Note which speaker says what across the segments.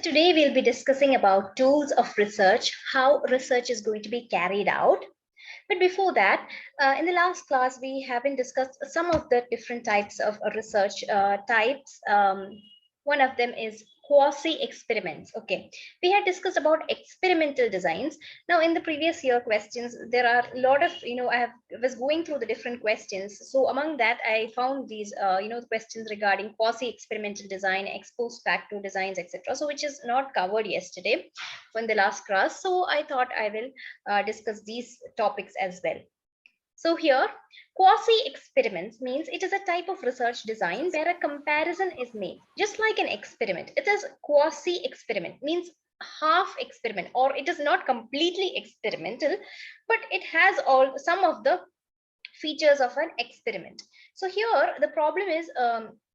Speaker 1: Today we'll be discussing about tools of research, how research is going to be carried out. But before that, in the last class, we haven't discussed some of the different types of research types. One of them is quasi experiments. Okay, we had discussed about experimental designs. Now, in the previous year questions, there are a lot of, was going through the different questions. So among that, I found these, questions regarding quasi experimental design, ex post facto designs, etc. So which is not covered yesterday in the last class. So I thought I will discuss these topics as well. So here, quasi-experiments means it is a type of research design where a comparison is made, just like an experiment. It is quasi-experiment, means half experiment, or it is not completely experimental, but it has all some of the features of an experiment. So here, the problem is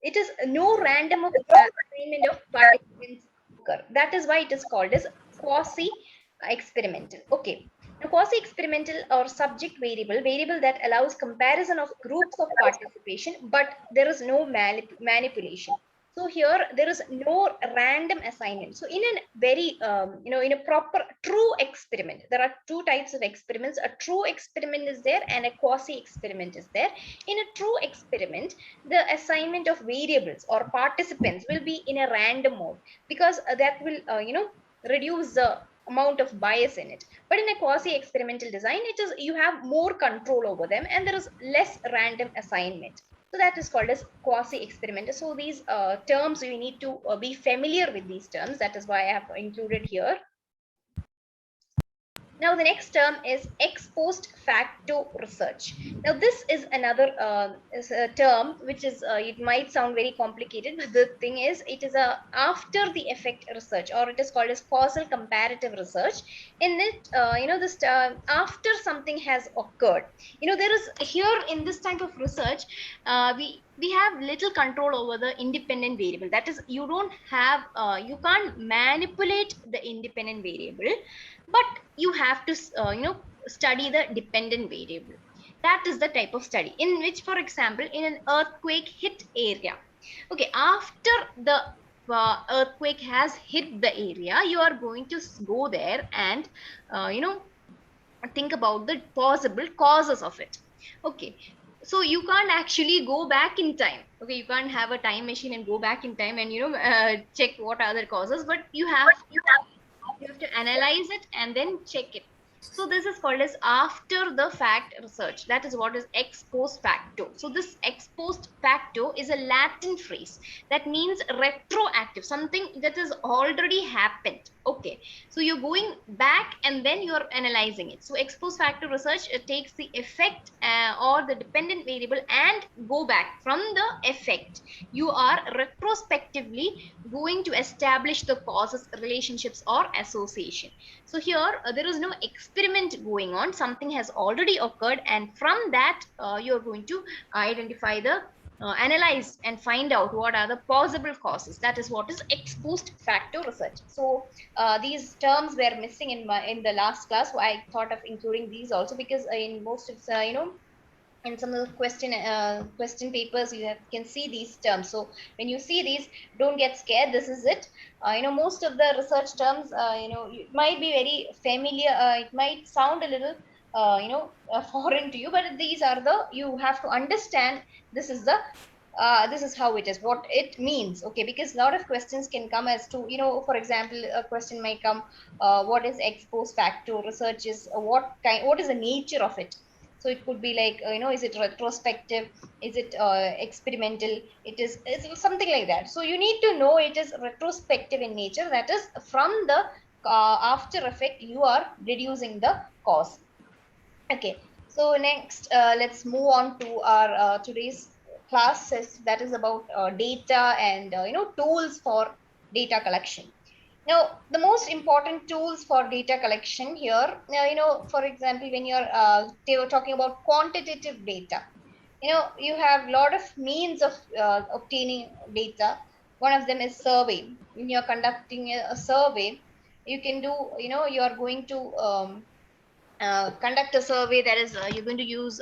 Speaker 1: it is no random of assignment of participants occur. That is why it is called as quasi-experimental. Okay. Now, quasi-experimental or subject variable that allows comparison of groups of participation, but there is no manipulation. So here there is no random assignment. So in a very, in a proper true experiment, there are two types of experiments. A true experiment is there and a quasi experiment is there. In a true experiment, the assignment of variables or participants will be in a random mode because that will, reduce the amount of bias in it. But in a quasi experimental design, it is you have more control over them and there is less random assignment. So that is called as quasi experimental. So these terms, we need to be familiar with these terms. That is why I have included here. Now, the next term is ex post facto research. Now, this is another is a term which is, it might sound very complicated, but the thing is, it is a after the effect research, or it is called as causal comparative research. In it, this after something has occurred, there is here in this type of research, we have little control over the independent variable. That is, you don't have, you can't manipulate the independent variable, but you have to study the dependent variable. That is the type of study in which, for example, in an earthquake hit area, okay, after the earthquake has hit the area, you are going to go there and think about the possible causes of it. Okay, so you can't actually go back in time. Okay, you can't have a time machine and go back in time and check what are the causes, but you have to analyze it and then check it. So this is called as after the fact research. That is what is ex post facto. So this ex post facto is a Latin phrase that means retroactive, something that has already happened. Okay, so you're going back and then you're analyzing it. So ex post facto research, it takes the effect or the dependent variable and go back from the effect. You are retrospectively going to establish the causes, relationships, or association. So here there is no experiment going on. Something has already occurred, and from that you're going to identify the analyze and find out what are the possible causes. That is what is ex post facto research. So these terms were missing in the last class, so I thought of including these also, because in most of in some of the question papers can see these terms. So when you see these, don't get scared, this is it. Most of the research terms, it might be very familiar, it might sound a little foreign to you, but these are the, you have to understand, this is the this is how it is, what it means. Okay, because a lot of questions can come as to, for example, a question might come, what is ex post facto research, is what is the nature of it. So it could be like, is it retrospective, is it experimental, it's something like that. So you need to know it is retrospective in nature. That is, from the after effect, you are reducing the cause. Okay, so next, let's move on to our today's class, that is about data and tools for data collection. Now, the most important tools for data collection here, for example, when they were talking about quantitative data, you have a lot of means of obtaining data. One of them is survey. When you're conducting a survey, you can do, you are going to conduct a survey, that is, you're going to use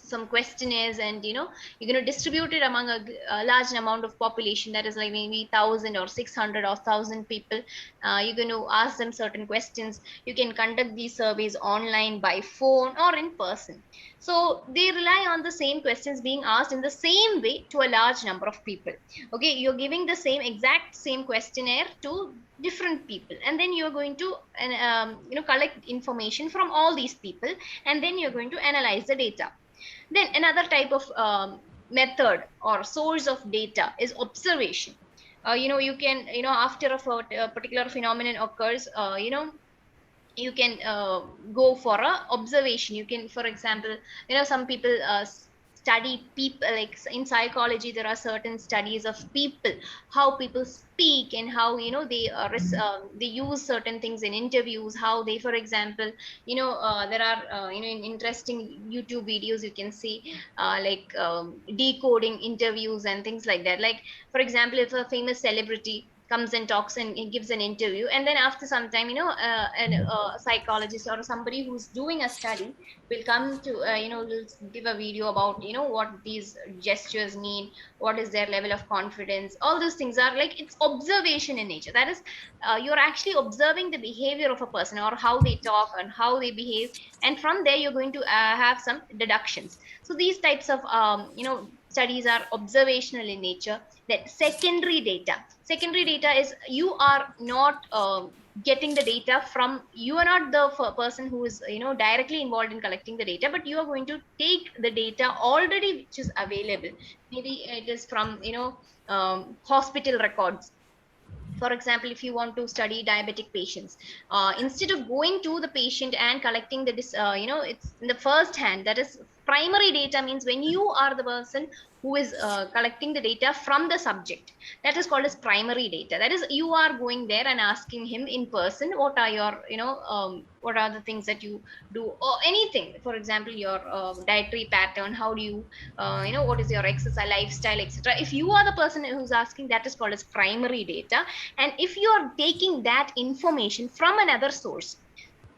Speaker 1: some questionnaires, and you're going to distribute it among a large amount of population, that is like maybe 1,000 or 600 or 1,000 people. You're going to ask them certain questions. You can conduct these surveys online, by phone, or in person. So they rely on the same questions being asked in the same way to a large number of people. Okay, you're giving the same questionnaire to different people, and then you're going to collect information from all these people, and then you're going to analyze the data. Then another type of method or source of data is observation. You can, after a particular phenomenon occurs, you can go for a observation. You can, for example, some people study people, like in psychology there are certain studies of people, how people speak, and how they use certain things in interviews, how they, for example, there are in interesting YouTube videos you can see like decoding interviews and things like that. Like, for example, if a famous celebrity comes and talks and gives an interview, and then after some time, a psychologist or somebody who's doing a study will come to will give a video about what these gestures mean, what is their level of confidence. All those things are like, it's observation in nature. That is, you're actually observing the behavior of a person, or how they talk and how they behave, and from there you're going to have some deductions. So these types of studies are observational in nature. That secondary data is, you are not getting the data from, you are not the person who is directly involved in collecting the data, but you are going to take the data already which is available. Maybe it is from hospital records. For example, if you want to study diabetic patients, instead of going to the patient and collecting it's in the first hand. That is primary data, means when you are the person who is collecting the data from the subject, that is called as primary data. That is, you are going there and asking him in person, what are your what are the things that you do, or anything. For example, your dietary pattern, how do you what is your exercise lifestyle, etc. If you are the person who's asking, that is called as primary data. And if you are taking that information from another source,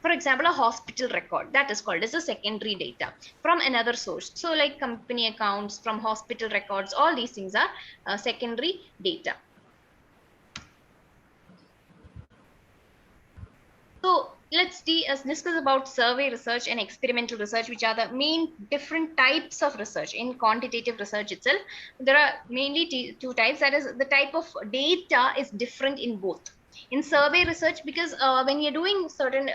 Speaker 1: for example, a hospital record, that is called as a secondary data from another source. So like company accounts, from hospital records, all these things are secondary data. So let's discuss about survey research and experimental research, which are the main different types of research. In quantitative research itself, there are mainly two types. That is, the type of data is different in both. In survey research, because when you're doing certain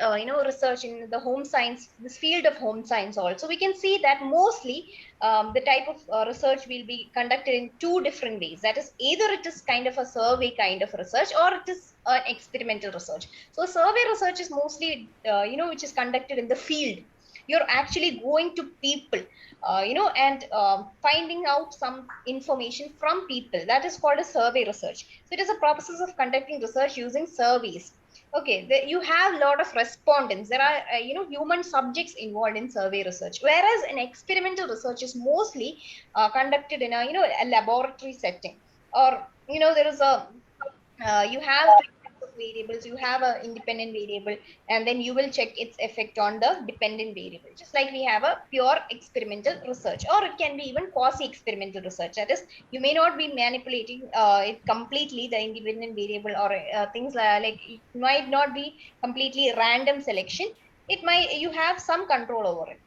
Speaker 1: research in the home science, this field of home science also, we can see that mostly the type of research will be conducted in two different ways. That is, either it is kind of a survey kind of research, or it is experimental research. So survey research is mostly which is conducted in the field. You're actually going to people and finding out some information from people. That is called a survey research. So it is a process of conducting research using surveys. Okay, you have a lot of respondents. There are human subjects involved in survey research, whereas an experimental research is mostly conducted in a laboratory setting. Or there is a you have variables. You have a independent variable, and then you will check its effect on the dependent variable, just like we have a pure experimental research. Or it can be even quasi experimental research. That is, you may not be manipulating it completely, the independent variable, or things like it might not be completely random selection. It might, you have some control over it.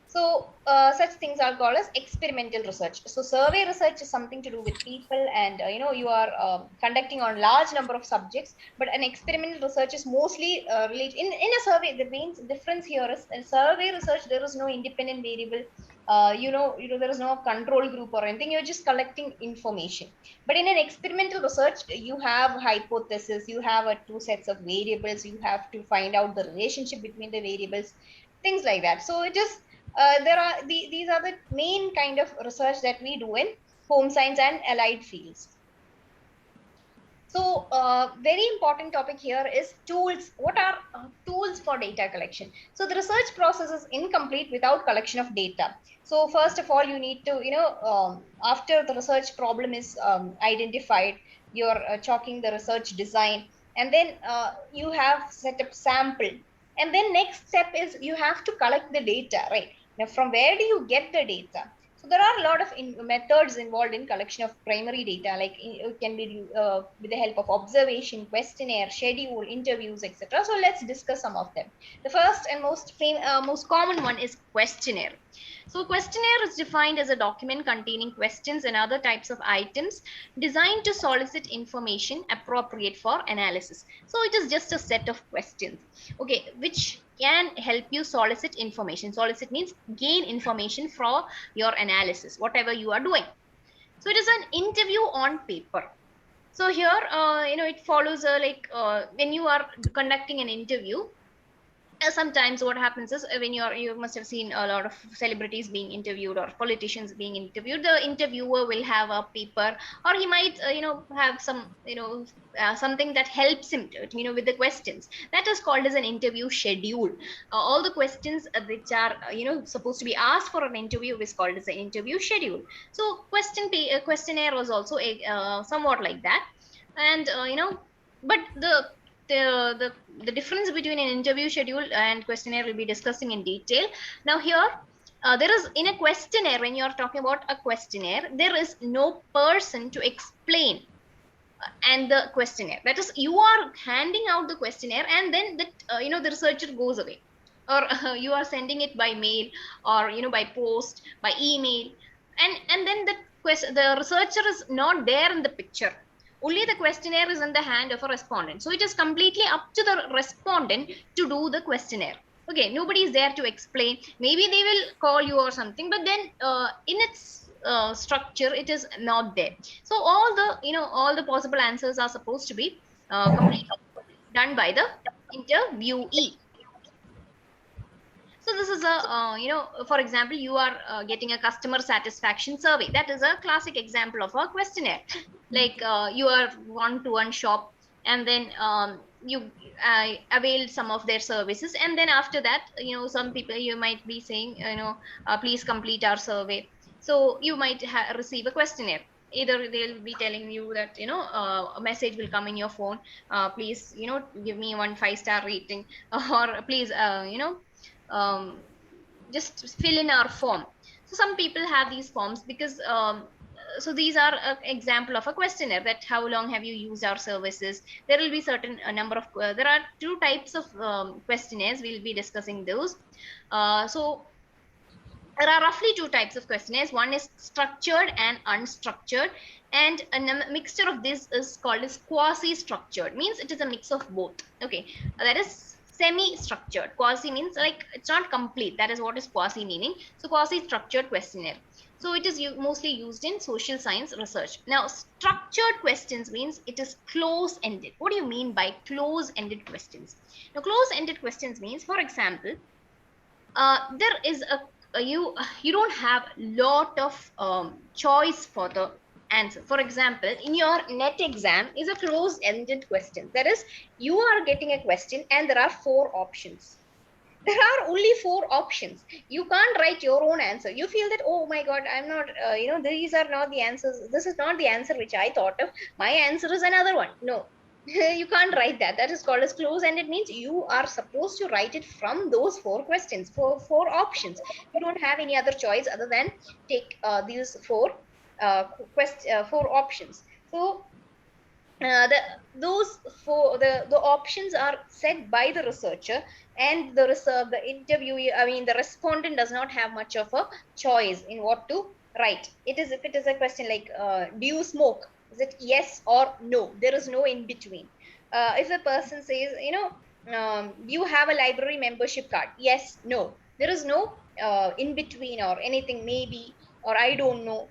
Speaker 1: So such things are called as experimental research. So survey research is something to do with people, and you are conducting on large number of subjects. But an experimental research is mostly related in a survey. The main difference here is, in survey research there is no independent variable. There is no control group or anything. You're just collecting information. But in an experimental research, you have hypothesis. You have two sets of variables. You have to find out the relationship between the variables, things like that. So it is these are the main kind of research that we do in home science and allied fields. So very important topic here is tools. What are tools for data collection? So the research process is incomplete without collection of data. So first of all, you need to, after the research problem is identified, you're chalking the research design, and then you have set up sample. And then next step is you have to collect the data, right? Now, from where do you get the data? So there are a lot of methods involved in collection of primary data, like it can be with the help of observation, questionnaire, schedule, interviews, etc. So let's discuss some of them. The first and most common one is questionnaire. So questionnaire is defined as a document containing questions and other types of items designed to solicit information appropriate for analysis. So it is just a set of questions, okay, which can help you solicit information. Solicit means gain information for your analysis, whatever you are doing. So it is an interview on paper. So here, it follows when you are conducting an interview, sometimes what happens is when you must have seen a lot of celebrities being interviewed or politicians being interviewed, the interviewer will have a paper, or he might have some something that helps him with the questions. That is called as an interview schedule. All the questions which are supposed to be asked for an interview is called as an interview schedule. So questionnaire was also a somewhat like that. And but the difference between an interview schedule and questionnaire will be discussing in detail. Now here, there is in a questionnaire, when you are talking about a questionnaire, there is no person to explain and the questionnaire. That is, you are handing out the questionnaire, and then the researcher goes away, or you are sending it by mail, or by post, by email, and then the researcher is not there in the picture. Only the questionnaire is in the hand of a respondent. So it is completely up to the respondent to do the questionnaire. Okay, nobody is there to explain. Maybe they will call you or something, but then in its structure, it is not there. So all the possible answers are supposed to be completely done by the interviewee. So this is a for example, you are getting a customer satisfaction survey. That is a classic example of a questionnaire. Like you are one-to-one shop, and then you avail some of their services, and then after that, some people, you might be saying, please complete our survey. So you might receive a questionnaire. Either they'll be telling you that a message will come in your phone, please give me 1 5-star rating, or please um, just fill in our form. So some people have these forms because so these are an example of a questionnaire, that how long have you used our services. There will be certain number of there are two types of questionnaires. We'll be discussing those. So there are roughly two types of questionnaires. One is structured and unstructured, and a mixture of this is called as quasi-structured. Means it is a mix of both. Okay, that is semi-structured. Quasi means like it's not complete. That is what is quasi meaning. So quasi-structured questionnaire. So it is mostly used in social science research. Now, structured questions means it is close-ended. What do you mean by close-ended questions? Now, close-ended questions means, for example, there is you don't have lot of choice for the answer. For example, in your net exam is a closed ended question. That is, you are getting a question and there are 4 options. There are only 4 options. You can't write your own answer. You feel that, oh my god, I'm not these are not the answers, this is not the answer which I thought of, my answer is another one. No, you can't write that. That is called as close ended. Means you are supposed to write it from those 4 questions, four options. You don't have any other choice other than take these 4 options. So the those four the options are set by the researcher, and the interviewee, I mean the respondent, does not have much of a choice in what to write. It is, if it is a question like do you smoke, is it yes or no? There is no in between. If a person says, do you have a library membership card? Yes, no. There is no in between or anything, maybe, or I don't know.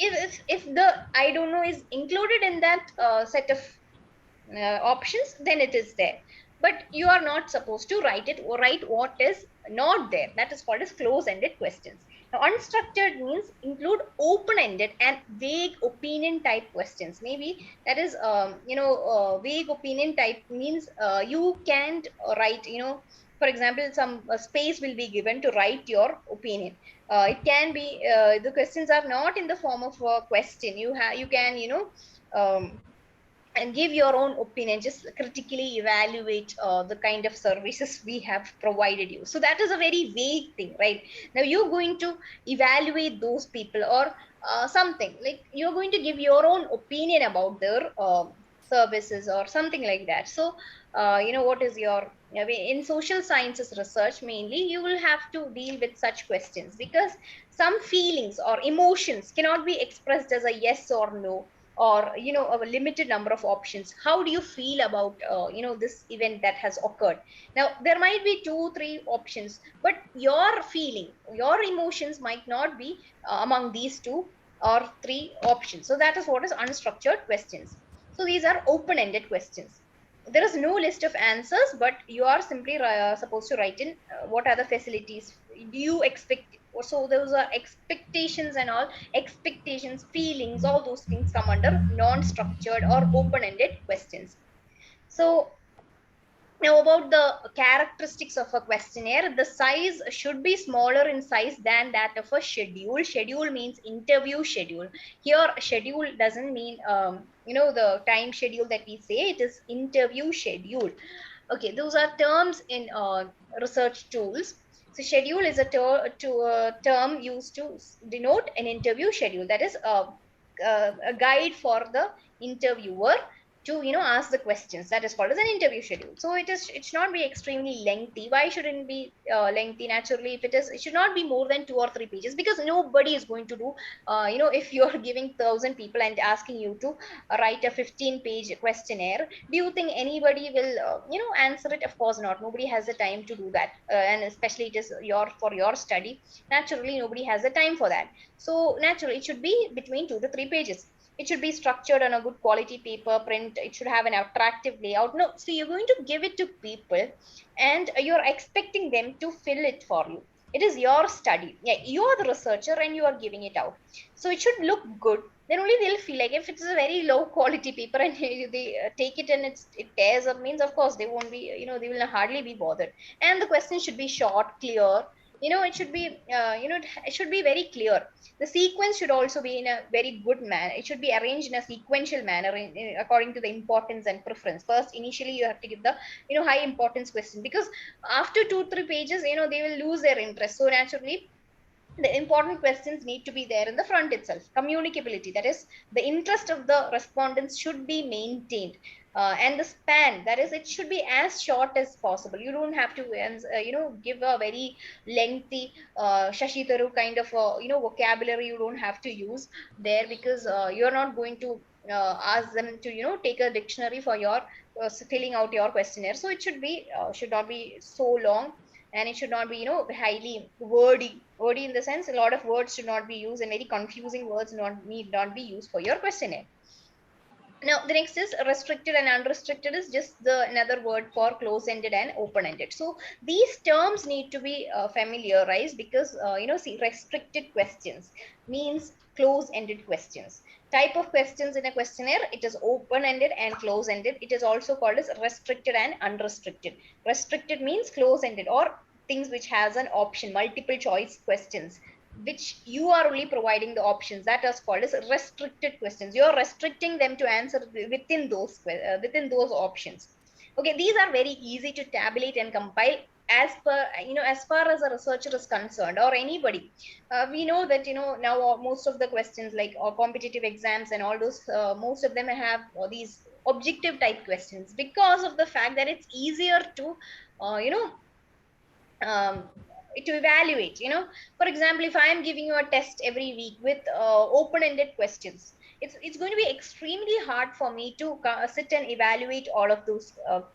Speaker 1: If the I don't know is included in that set of options, then it is there. But you are not supposed to write it or write what is not there. That is called as close-ended questions. Now, unstructured means include open-ended and vague opinion type questions. Maybe that is, vague opinion type means you can't write, for example, some space will be given to write your opinion. It can be the questions are not in the form of a question. You can, um, and give your own opinion, just critically evaluate the kind of services we have provided you. So that is a very vague thing, right? Now you're going to evaluate those people, or something like you're going to give your own opinion about their services or something like that. So what is your, I mean, in social sciences research mainly, you will have to deal with such questions, because some feelings or emotions cannot be expressed as a yes or no, or a limited number of options. How do you feel about this event that has occurred? Now there might be two three options, but your feeling, your emotions might not be among these two or three options. So that is what is unstructured questions. So these are open ended questions. There is no list of answers, but you are simply supposed to write in what are the facilities do you expect. So those are expectations and all. Expectations, feelings, all those things come under non-structured or open-ended questions. So now about the characteristics of a questionnaire, the size should be smaller in size than that of a schedule. Schedule means interview schedule. Here schedule doesn't mean the time schedule that we say, it is interview schedule. Okay, those are terms in research tools. So schedule is a term used to denote an interview schedule. That is a guide for the interviewer to ask the questions. That is called as an interview schedule. So it should not be extremely lengthy. Why shouldn't it be lengthy? Naturally, if it is, it should not be more than 2 or 3 pages, because nobody is going to do if you're giving 1,000 people and asking you to write a 15-page questionnaire, do you think anybody will answer it? Of course not. Nobody has the time to do that, and especially it is for your study. Naturally nobody has the time for that. So naturally it should be between 2 to 3 pages. It should be structured on a good quality paper print. It should have an attractive layout. No, so you're going to give it to people, and you're expecting them to fill it for you. It is your study. Yeah, you are the researcher and you are giving it out. So it should look good. Then only they'll feel like, if it's a very low quality paper and they take it and it tears up, means of course they won't be, they will hardly be bothered. And the question should be short, clear. It should be it should be very clear. The sequence should also be in a very good manner. It should be arranged in a sequential manner, according to the importance and preference. First, initially you have to give the high importance question, because after 2 3 pages they will lose their interest. So naturally the important questions need to be there in the front itself. Communicability, that is, the interest of the respondents should be maintained. And the span, that is, it should be as short as possible. You don't have to give a very lengthy Shashi Tharoor kind of vocabulary. You don't have to use there, because you're not going to ask them to take a dictionary for your filling out your questionnaire. So it should not be so long, and it should not be highly wordy in the sense, a lot of words should not be used, and very confusing words need not be used for your questionnaire. Now the next is restricted and unrestricted, is just the another word for close-ended and open-ended. So these terms need to be familiarized, because see, restricted questions means close-ended questions. Type of questions in a questionnaire, it is open-ended and close-ended. It is also called as restricted and unrestricted. Restricted means close-ended, or things which has an option, multiple choice questions, which you are only providing the options. That is called as restricted questions. You're restricting them to answer within those options. Okay, these are very easy to tabulate and compile, as per as far as a researcher is concerned, or anybody. We know that now most of the questions, like competitive exams and all those, most of them have these objective type questions, because of the fact that it's easier to uh, you know um, to evaluate. For example, if I am giving you a test every week with open-ended questions, it's going to be extremely hard for me to sit and evaluate all of those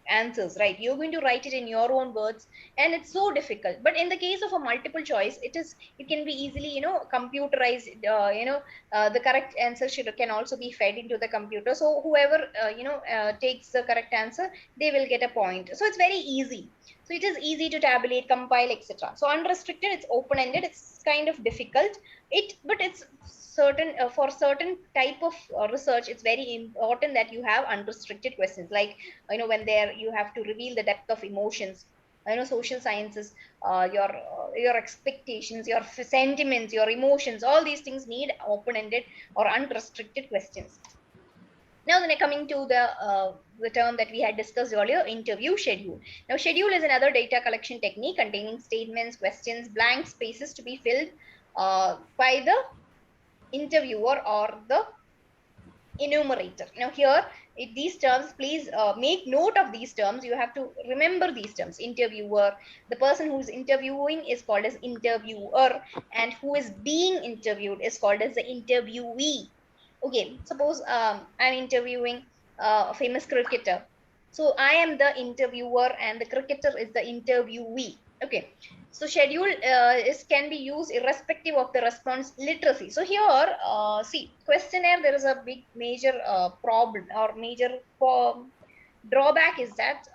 Speaker 1: answers, right? You're going to write it in your own words, and it's so difficult. But in the case of a multiple choice, it can be easily computerized. The correct answer can also be fed into the computer, so whoever takes the correct answer, they will get a point. So it's very easy. So it is easy to tabulate, compile, etc. So unrestricted, it's open-ended. It's kind of difficult. But it's certain for certain type of research, it's very important that you have unrestricted questions. Like when there you have to reveal the depth of emotions. Social sciences, your expectations, your sentiments, your emotions, all these things need open-ended or unrestricted questions. Now, then coming to the term that we had discussed earlier, interview schedule. Now, schedule is another data collection technique containing statements, questions, blank spaces to be filled by the interviewer or the enumerator. Now, here, these terms, please make note of these terms. You have to remember these terms. Interviewer, the person who is interviewing is called as interviewer, and who is being interviewed is called as the interviewee. Okay, suppose I'm interviewing a famous cricketer. So I am the interviewer and the cricketer is the interviewee. Okay, so schedule is can be used irrespective of the response literacy. So here, see, questionnaire, there is a big major problem or major drawback is that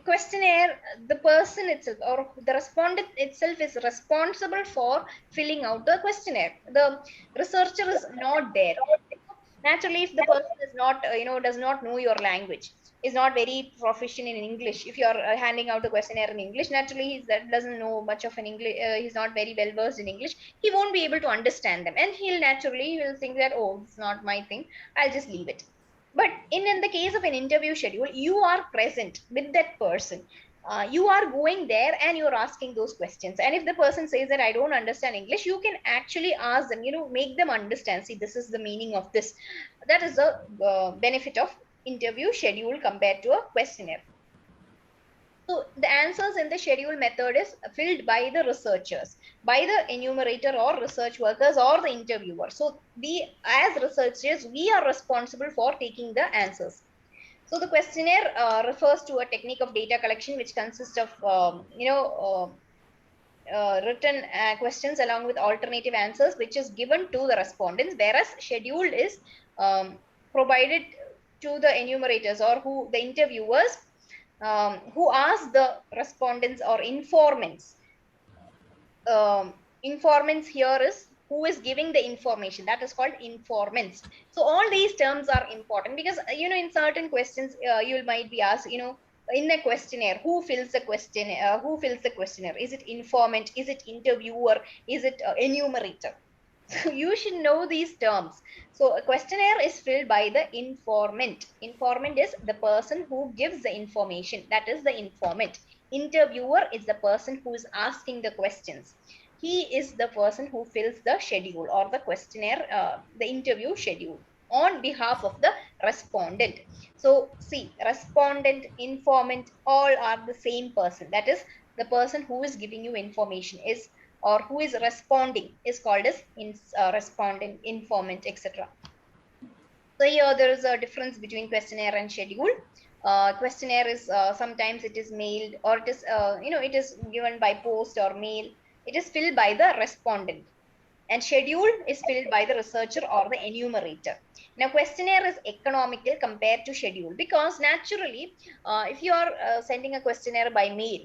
Speaker 1: questionnaire, the person itself or the respondent itself is responsible for filling out the questionnaire. The researcher is not there. Naturally, if the person is not does not know your language, is not very proficient in English, if you are handing out a questionnaire in English, naturally that doesn't know much of an English, he's not very well versed in English, he won't be able to understand them, and he will think that, oh, it's not my thing, I'll just leave it. But in the case of an interview schedule, you are present with that person. You are going there and you're asking those questions, and if the person says that I don't understand English, you can actually ask them, make them understand, see, this is the meaning of this. That is the benefit of interview schedule compared to a questionnaire. So the answers in the schedule method is filled by the researchers, by the enumerator or research workers or the interviewer. So we as researchers, we are responsible for taking the answers. So the questionnaire refers to a technique of data collection which consists of written questions along with alternative answers, which is given to the respondents, whereas scheduled is provided to the enumerators or who the interviewers, who ask the respondents or informants. Informants here is who is giving the information, that is called informants. So all these terms are important because in certain questions you might be asked, in a questionnaire, who fills the questionnaire, is it informant, is it interviewer, is it enumerator? So you should know these terms. So a questionnaire is filled by the informant. Informant is the person who gives the information, that is the informant. Interviewer is the person who is asking the questions. He is the person who fills the schedule or the questionnaire, the interview schedule on behalf of the respondent. So see, respondent, informant, all are the same person. That is, the person who is giving you information is, or who is responding, is called as respondent, informant, etc. So here there is a difference between questionnaire and schedule. Questionnaire is sometimes it is mailed, or it is it is given by post or mail. It is filled by the respondent, and schedule is filled by the researcher or the enumerator. Now, questionnaire is economical compared to schedule because naturally, if you are sending a questionnaire by mail,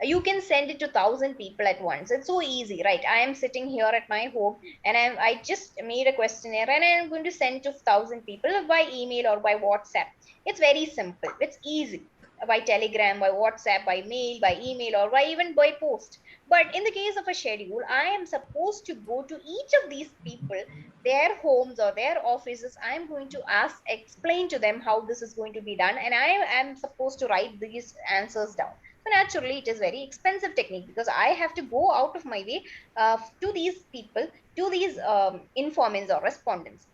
Speaker 1: you can send it to 1,000 people at once. It's so easy, right? I am sitting here at my home and I just made a questionnaire and I'm going to send to 1,000 people by email or by WhatsApp. It's very simple. It's easy, by telegram, by WhatsApp, by mail, by email, or by even by post. But in the case of a schedule, I am supposed to go to each of these people, their homes or their offices. I am going to explain to them how this is going to be done, and I am supposed to write these answers down. So naturally, it is very expensive technique because I have to go out of my way to these people, to these informants or respondents.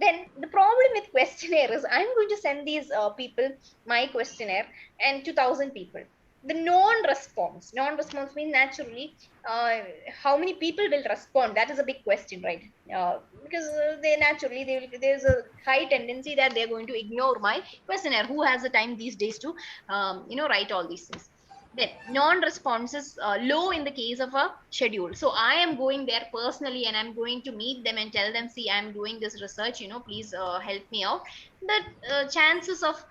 Speaker 1: Then the problem with questionnaire is I'm going to send these people my questionnaire and 2,000 people. The non-response means naturally how many people will respond. That is a big question, right? Because there's a high tendency that they're going to ignore my questionnaire. Who has the time these days to write all these things? Then non-response is low in the case of a schedule. So I am going there personally and I'm going to meet them and tell them, see, I'm doing this research, please help me out. The chances of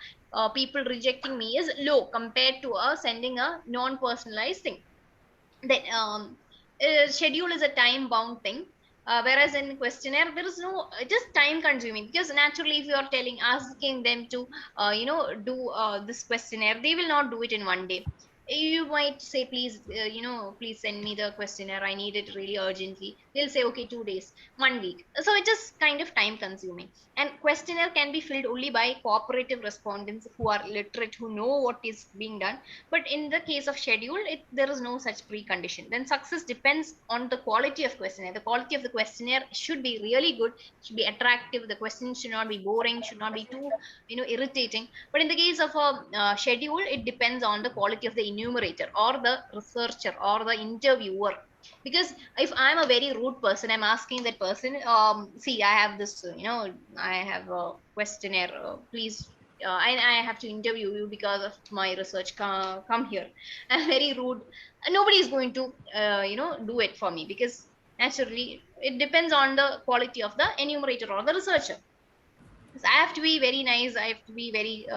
Speaker 1: people rejecting me is low compared to sending a non-personalized thing. Then schedule is a time bound thing, whereas in questionnaire there is no just time consuming, because naturally if you are asking them to do this questionnaire, they will not do it in one day. you might say, please, please send me the questionnaire, I need it really urgently. They'll say, okay, 2 days, 1 week. So it is kind of time consuming. And questionnaire can be filled only by cooperative respondents who are literate, who know what is being done. But in the case of schedule, there is no such precondition. Then success depends on the quality of questionnaire. The quality of the questionnaire should be really good, should be attractive. The questions should not be boring, should not be too irritating. But in the case of a schedule, it depends on the quality of the enumerator or the researcher or the interviewer. Because if I'm a very rude person, I'm asking that person, see, I have this, I have a questionnaire, please, I have to interview you because of my research. Come here. I'm very rude. Nobody is going to, do it for me, because naturally it depends on the quality of the enumerator or the researcher. So I have to be very nice. I have to be very,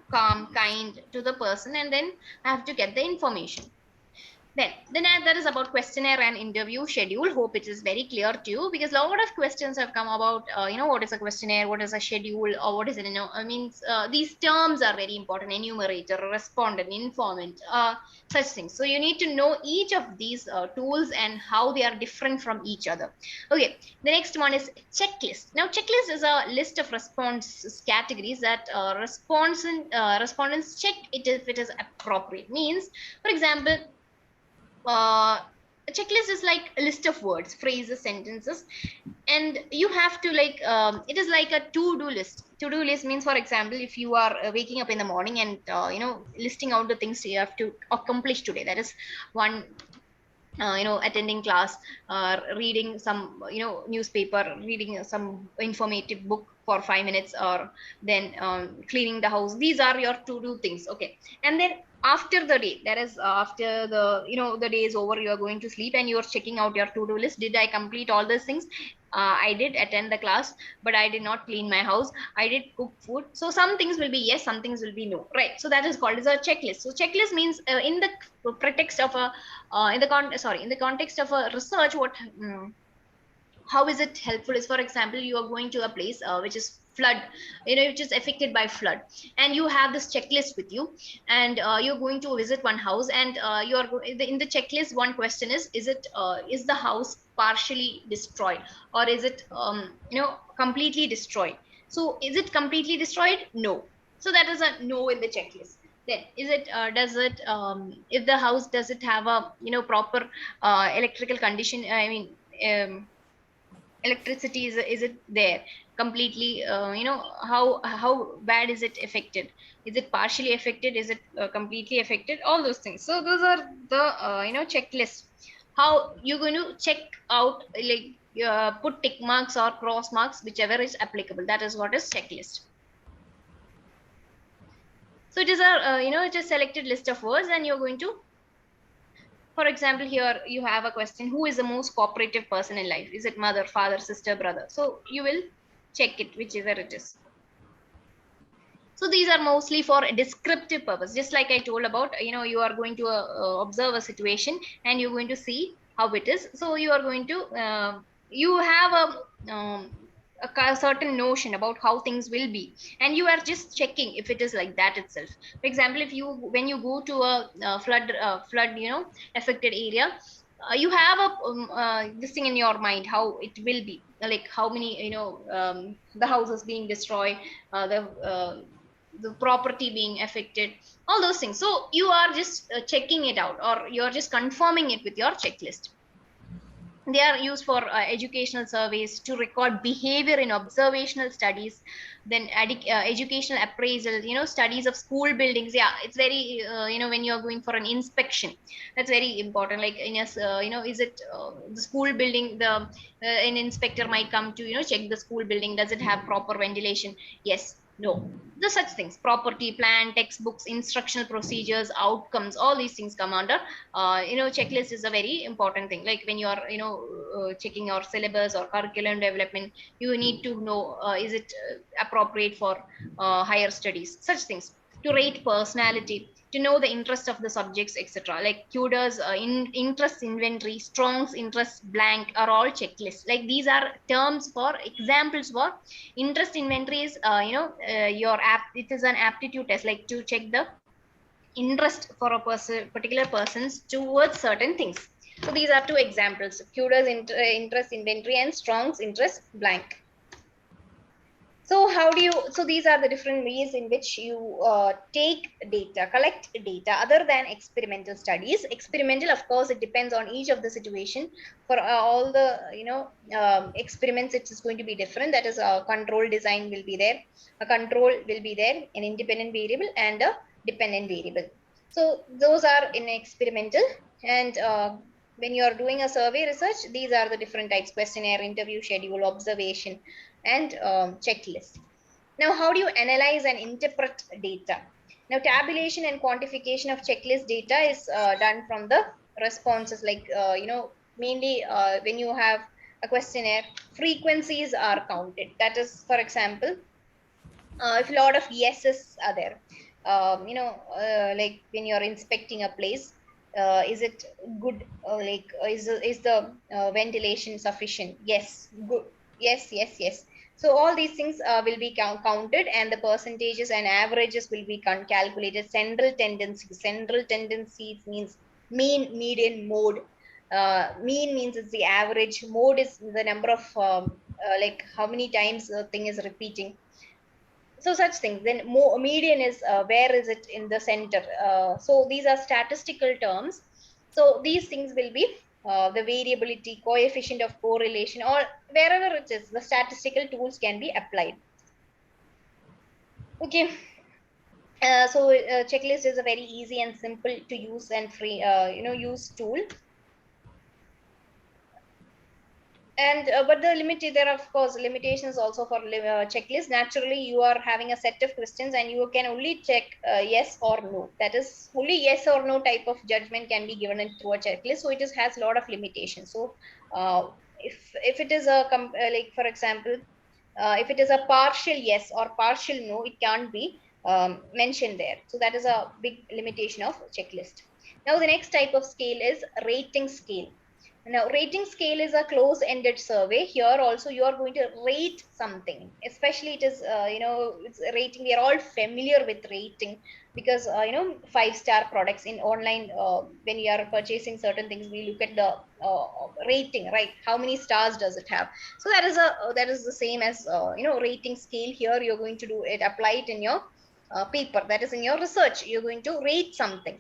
Speaker 1: calm, kind to the person, and then I have to get the information. Then that is about questionnaire and interview schedule. Hope it is very clear to you, because a lot of questions have come about. What is a questionnaire? What is a schedule? Or what is it? I mean, these terms are very important. Enumerator, respondent, informant, such things. So you need to know each of these tools and how they are different from each other. Okay. The next one is checklist. Now, checklist is a list of response categories that respondents check it if it is appropriate. Means, for example, a checklist is like a list of words, phrases, sentences, and you have to like, it is like a to-do list. To-do list means, for example, if you are waking up in the morning and listing out the things you have to accomplish today. That is one, attending class, reading some, newspaper, reading some informative book for 5 minutes, or then cleaning the house. These are your to do things. Okay. And then after the day, that is after the, the day is over, you are going to sleep and you're checking out your to do list. Did I complete all these things? I did attend the class, but I did not clean my house. I did cook food. So some things will be yes, some things will be no, right? So that is called as a checklist. So checklist means, in the pretext of a in the context of a research, how is it helpful is, for example, you are going to a place which is flood, which is affected by flood, and you have this checklist with you, and you're going to visit one house, and in the checklist, one question is the house partially destroyed, or is it completely destroyed? So is it completely destroyed? No. So that is a no in the checklist. Then is it does it if the house, does it have a proper electrical condition, I mean, electricity, is it there completely, how bad is it affected? Is it partially affected? Is it completely affected? All those things. So those are the checklist. How you're going to check out, like, put tick marks or cross marks, whichever is applicable. That is what is checklist. So it is a it's a selected list of words, and you're going to, for example, here you have a question: who is the most cooperative person in life? Is it mother, father, sister, brother? So you will check it, whichever it is. So these are mostly for a descriptive purpose. Just like I told about, you are going to observe a situation and you're going to see how it is. So you are going to, you have a certain notion about how things will be, and you are just checking if it is like that itself. For example, if you, when you go to a flood affected area, you have a this thing in your mind, how it will be, like how many, the houses being destroyed, the property being affected, all those things. So you are just checking it out, or you're just confirming it with your checklist. They are used for educational surveys, to record behavior in observational studies, then educational appraisal, studies of school buildings. Yeah, it's very, when you're going for an inspection, that's very important. Like in a, is it the school building, an inspector might come to, check the school building, does it have proper ventilation? Yes, no. The such things: property, plan, textbooks, instructional procedures, outcomes, all these things come under, checklist is a very important thing. Like when you are, checking your syllabus or curriculum development, you need to know, is it appropriate for higher studies, such things. To rate personality, to know the interest of the subjects, etc. Like Tudor's interest inventory, Strong's interest blank, are all checklists. Like these are terms for examples for interest inventory. Is your app, it is an aptitude test, like to check the interest for a particular persons towards certain things. So these are two examples: Cuda's interest inventory and Strong's interest blank. So how do you, so these are the different ways in which you take data, collect data other than experimental studies. Experimental, of course, it depends on each of the situation. For all the, experiments, it is going to be different. That is, a control design will be there, a control will be there, an independent variable and a dependent variable. So those are in experimental. And when you are doing a survey research, these are the different types: questionnaire, interview, schedule, observation, and checklist. Now, how do you analyze and interpret data? Now, tabulation and quantification of checklist data is done from the responses, like, mainly when you have a questionnaire, frequencies are counted. That is, for example, if a lot of yeses are there, like when you're inspecting a place, is it good? Is the ventilation sufficient? Yes, good. Yes, yes, yes. So all these things will be counted, and the percentages and averages will be calculated. Central tendencies means mean, median, mode. Mean means it's the average. Mode is the number of like how many times the thing is repeating. So such things. Then median is where is it in the center. So these are statistical terms. So these things will be the variability, coefficient of correlation, or wherever it is, the statistical tools can be applied. Okay. Checklist is a very easy and simple to use and free use tool. And but the limited, there are of course limitations also for checklist. Naturally, you are having a set of questions and you can only check yes or no. That is, only yes or no type of judgment can be given through a checklist. So it is, has a lot of limitations. So if it is a like, for example, if it is a partial yes or partial no, it can't be mentioned there. So that is a big limitation of checklist. Now the next type of scale is rating scale. Now, rating scale is a close-ended survey. Here also you are going to rate something. Especially it is, it's rating. We are all familiar with rating because, 5-star products in online, when you are purchasing certain things, we look at the rating, right? How many stars does it have? So that is the same as, rating scale. Here you're going to do it, apply it in your paper. That is in your research. You're going to rate something.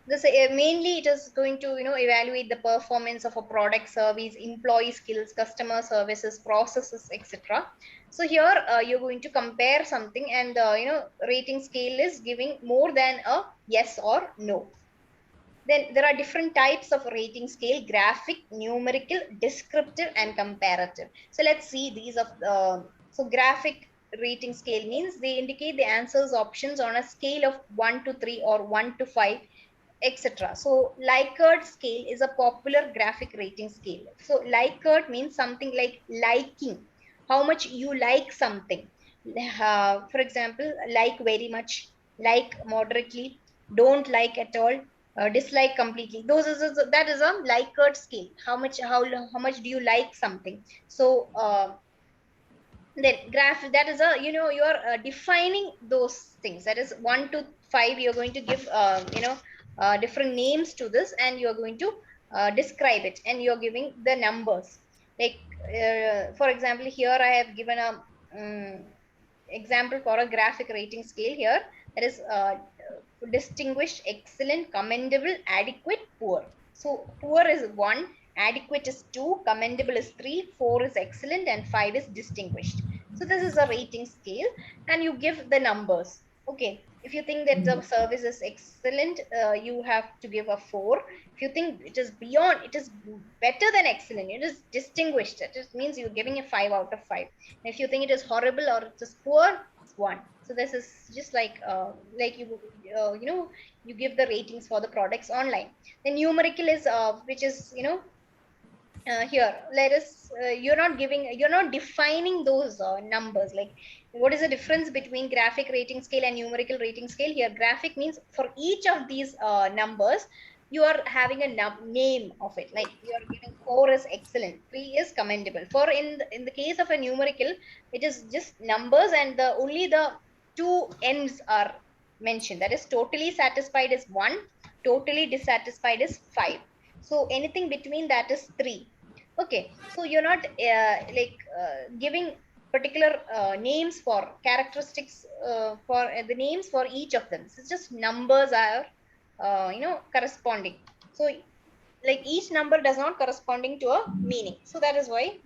Speaker 1: This mainly it is going to evaluate the performance of a product, service, employee skills, customer services, processes, etc. So here you're going to compare something, and rating scale is giving more than a yes or no. Then there are different types of rating scale: graphic, numerical, descriptive, and comparative. So let's see these of the, so graphic rating scale means they indicate the answers options on a scale of 1 to 3 or 1 to 5, etc. So Likert scale is a popular graphic rating scale. So Likert means something like liking, how much you like something. For example, like very much, like moderately, don't like at all, dislike completely. That is a Likert scale. How much do you like something? So then graph, that is a, you are defining those things. That is 1 to 5, you're going to give different names to this, and you're going to describe it, and you're giving the numbers. Like for example, here I have given a example for a graphic rating scale here. That is distinguished, excellent, commendable, adequate, poor. So poor is 1, adequate is 2, commendable is 3, 4 is excellent, and 5 is distinguished. So this is a rating scale, and you give the numbers. Okay, if you think that the service is excellent, you have to give a 4. If you think it is beyond, it is better than excellent, it is distinguished, that just means you're giving a 5 out of 5. And if you think it is horrible or it is poor, it's 1. So this is just like you give the ratings for the products online. The numerical is which is here, let us you're not defining those numbers. Like, what is the difference between graphic rating scale and numerical rating scale? Here graphic means for each of these numbers you are having a name of it. Like, you are giving 4 is excellent, 3 is commendable. For in the case of a numerical, it is just numbers, and the only the two ends are mentioned. That is totally satisfied is 1, totally dissatisfied is 5. So anything between that is 3. Okay, so you're not giving particular names for characteristics for the names for each of them. So it's just numbers are corresponding. So like each number does not corresponding to a meaning. So that is why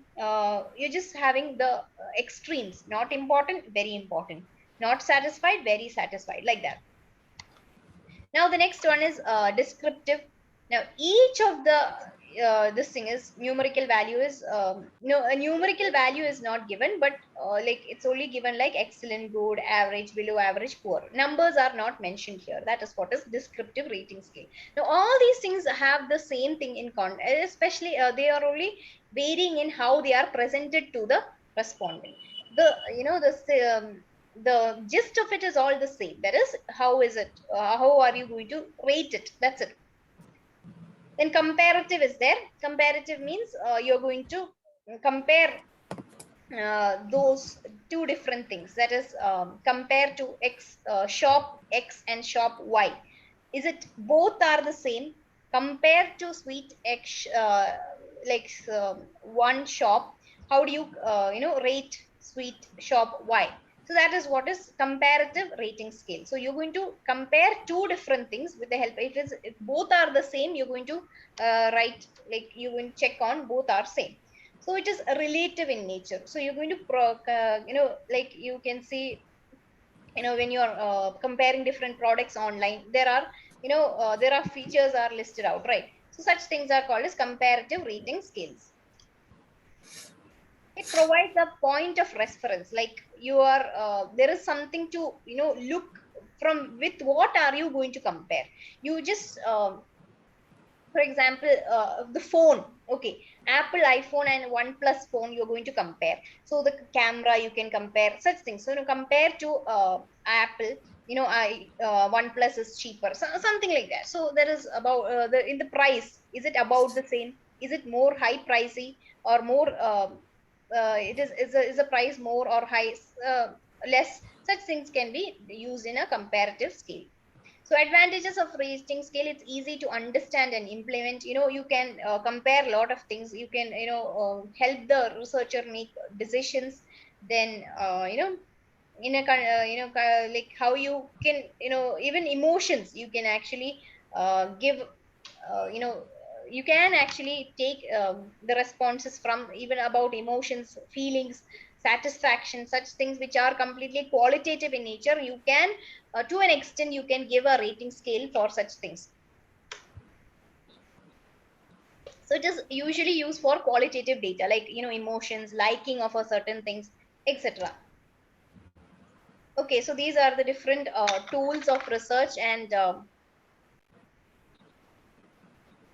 Speaker 1: you're just having the extremes, not important, very important, not satisfied, very satisfied, like that. Now the next one is descriptive. Now each of the this thing is numerical value is no, a numerical value is not given, but like it's only given like excellent, good, average, below average, poor. Numbers are not mentioned here. That is what is descriptive rating scale. Now all these things have the same thing in especially they are only varying in how they are presented to the respondent. The the gist of it is all the same. That is, how is it, how are you going to rate it? That's it. Then comparative is there. Comparative means you're going to compare those two different things. That is, compare to x shop X and shop Y. Is it both are the same? Compare to sweet X, one shop. How do you rate sweet shop Y? So that is what is comparative rating scale. So you're going to compare two different things with the help. If both are the same, you're going to write, like you will check on both are same. So it is relative in nature. So you're going to like you can see, when you're comparing different products online, there are there are features are listed out, right? So such things are called as comparative rating scales. It provides a point of reference, like you are there is something to look from. With what are you going to compare? You just for example, the phone. Okay, Apple iPhone and OnePlus phone you're going to compare. So the camera you can compare, such things. So compare to Apple, OnePlus is cheaper, so, something like that. So there is about the in the price, is it about the same? Is it more high pricey or more is a price more or high, uh, less? Such things can be used in a comparative scale. So advantages of rating scale, it's easy to understand and implement. You can compare a lot of things. You can help the researcher make decisions. Then in a like how you can even emotions you can actually give you know you can actually take the responses from even about emotions, feelings, satisfaction, such things which are completely qualitative in nature. You can to an extent you can give a rating scale for such things. So it is usually used for qualitative data, like emotions, liking of a certain things, etc. Okay, so these are the different tools of research, and